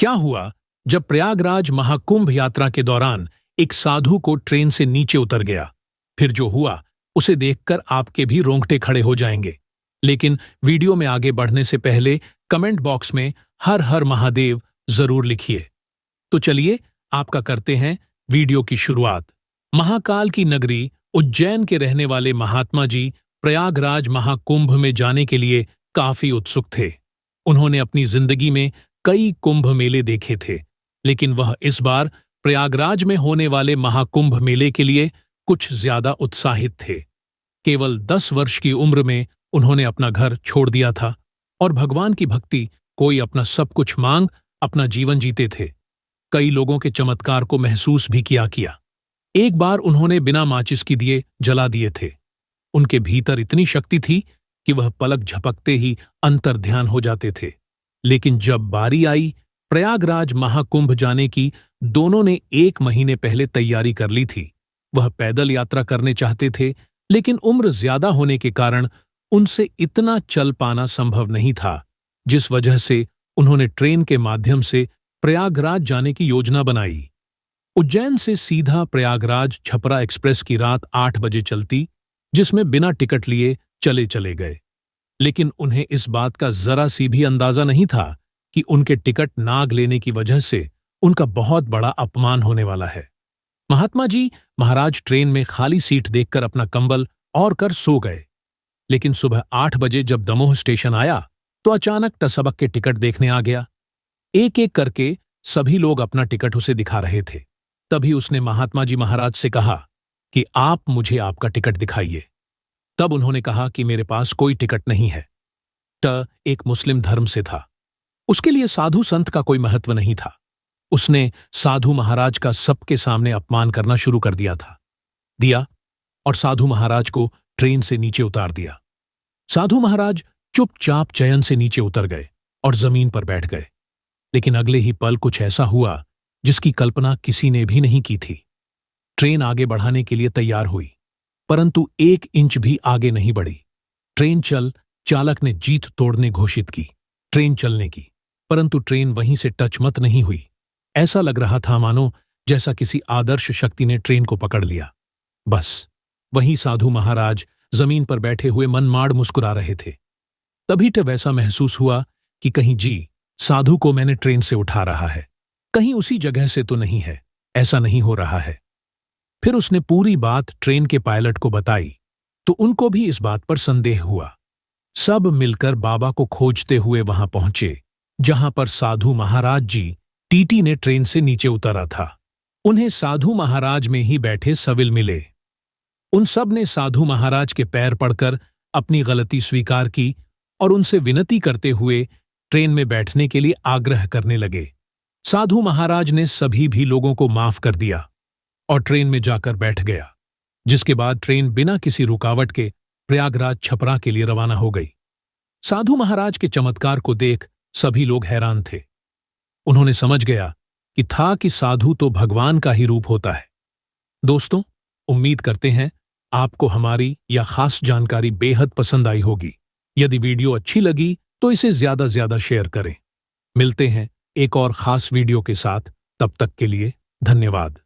क्या हुआ जब प्रयागराज महाकुंभ यात्रा के दौरान एक साधु को ट्रेन से नीचे उतर गया। फिर जो हुआ उसे देखकर आपके भी रोंगटे खड़े हो जाएंगे। लेकिन वीडियो में आगे बढ़ने से पहले कमेंट बॉक्स में हर हर महादेव जरूर लिखिए। तो चलिए आपका करते हैं वीडियो की शुरुआत। महाकाल की नगरी उज्जैन के रहने वाले महात्मा जी प्रयागराज महाकुंभ में जाने के लिए काफी उत्सुक थे। उन्होंने अपनी जिंदगी में कई कुंभ मेले देखे थे, लेकिन वह इस बार प्रयागराज में होने वाले महाकुंभ मेले के लिए कुछ ज्यादा उत्साहित थे। केवल 10 वर्ष की उम्र में उन्होंने अपना घर छोड़ दिया था और भगवान की भक्ति कोई अपना सब कुछ मांग अपना जीवन जीते थे। कई लोगों के चमत्कार को महसूस भी किया। एक बार उन्होंने बिना माचिस की दिए जला दिए थे। उनके भीतर इतनी शक्ति थी कि वह पलक झपकते ही अंतर्ध्यान हो जाते थे। लेकिन जब बारी आई प्रयागराज महाकुंभ जाने की, दोनों ने 1 महीने पहले तैयारी कर ली थी। वह पैदल यात्रा करने चाहते थे, लेकिन उम्र ज्यादा होने के कारण उनसे इतना चल पाना संभव नहीं था, जिस वजह से उन्होंने ट्रेन के माध्यम से प्रयागराज जाने की योजना बनाई। उज्जैन से सीधा प्रयागराज छपरा एक्सप्रेस की रात 8 बजे चलती, जिसमें बिना टिकट लिए चले गए। लेकिन उन्हें इस बात का जरा सी भी अंदाजा नहीं था कि उनके टिकट नाग लेने की वजह से उनका बहुत बड़ा अपमान होने वाला है। महात्मा जी महाराज ट्रेन में खाली सीट देखकर अपना कंबल और कर सो गए। लेकिन सुबह 8 बजे जब दमोह स्टेशन आया तो अचानक टसबक के टिकट देखने आ गया। एक एक करके सभी लोग अपना टिकट उसे दिखा रहे थे। तभी उसने महात्मा जी महाराज से कहा कि आप मुझे आपका टिकट दिखाइए। तब उन्होंने कहा कि मेरे पास कोई टिकट नहीं है। एक मुस्लिम धर्म से था, उसके लिए साधु संत का कोई महत्व नहीं था। उसने साधु महाराज का सबके सामने अपमान करना शुरू कर दिया और साधु महाराज को ट्रेन से नीचे उतार दिया। साधु महाराज चुपचाप चयन से नीचे उतर गए और जमीन पर बैठ गए। लेकिन अगले ही पल कुछ ऐसा हुआ जिसकी कल्पना किसी ने भी नहीं की थी। ट्रेन आगे बढ़ाने के लिए तैयार हुई, परंतु 1 इंच भी आगे नहीं बढ़ी। चालक ने जीत तोड़ने घोषित की ट्रेन चलने की, परंतु ट्रेन वहीं से टच मत नहीं हुई। ऐसा लग रहा था मानो जैसा किसी आदर्श शक्ति ने ट्रेन को पकड़ लिया। बस वहीं साधु महाराज जमीन पर बैठे हुए मनमाड़ मुस्कुरा रहे थे। तभी वैसा महसूस हुआ कि कहीं साधु को मैंने ट्रेन से उठा रहा है, कहीं उसी जगह से तो नहीं है। ऐसा नहीं हो रहा है। फिर उसने पूरी बात ट्रेन के पायलट को बताई तो उनको भी इस बात पर संदेह हुआ। सब मिलकर बाबा को खोजते हुए वहां पहुंचे जहां पर साधु महाराज जी टीटी ने ट्रेन से नीचे उतारा था। उन्हें साधु महाराज में ही बैठे सविल मिले। उन सब ने साधु महाराज के पैर पड़कर अपनी गलती स्वीकार की और उनसे विनती करते हुए ट्रेन में बैठने के लिए आग्रह करने लगे। साधु महाराज ने सभी भी लोगों को माफ कर दिया और ट्रेन में जाकर बैठ गया, जिसके बाद ट्रेन बिना किसी रुकावट के प्रयागराज छपरा के लिए रवाना हो गई। साधु महाराज के चमत्कार को देख सभी लोग हैरान थे। उन्होंने समझ गया कि साधु तो भगवान का ही रूप होता है। दोस्तों, उम्मीद करते हैं आपको हमारी यह खास जानकारी बेहद पसंद आई होगी। यदि वीडियो अच्छी लगी तो इसे ज्यादा ज्यादा शेयर करें। मिलते हैं एक और खास वीडियो के साथ, तब तक के लिए धन्यवाद।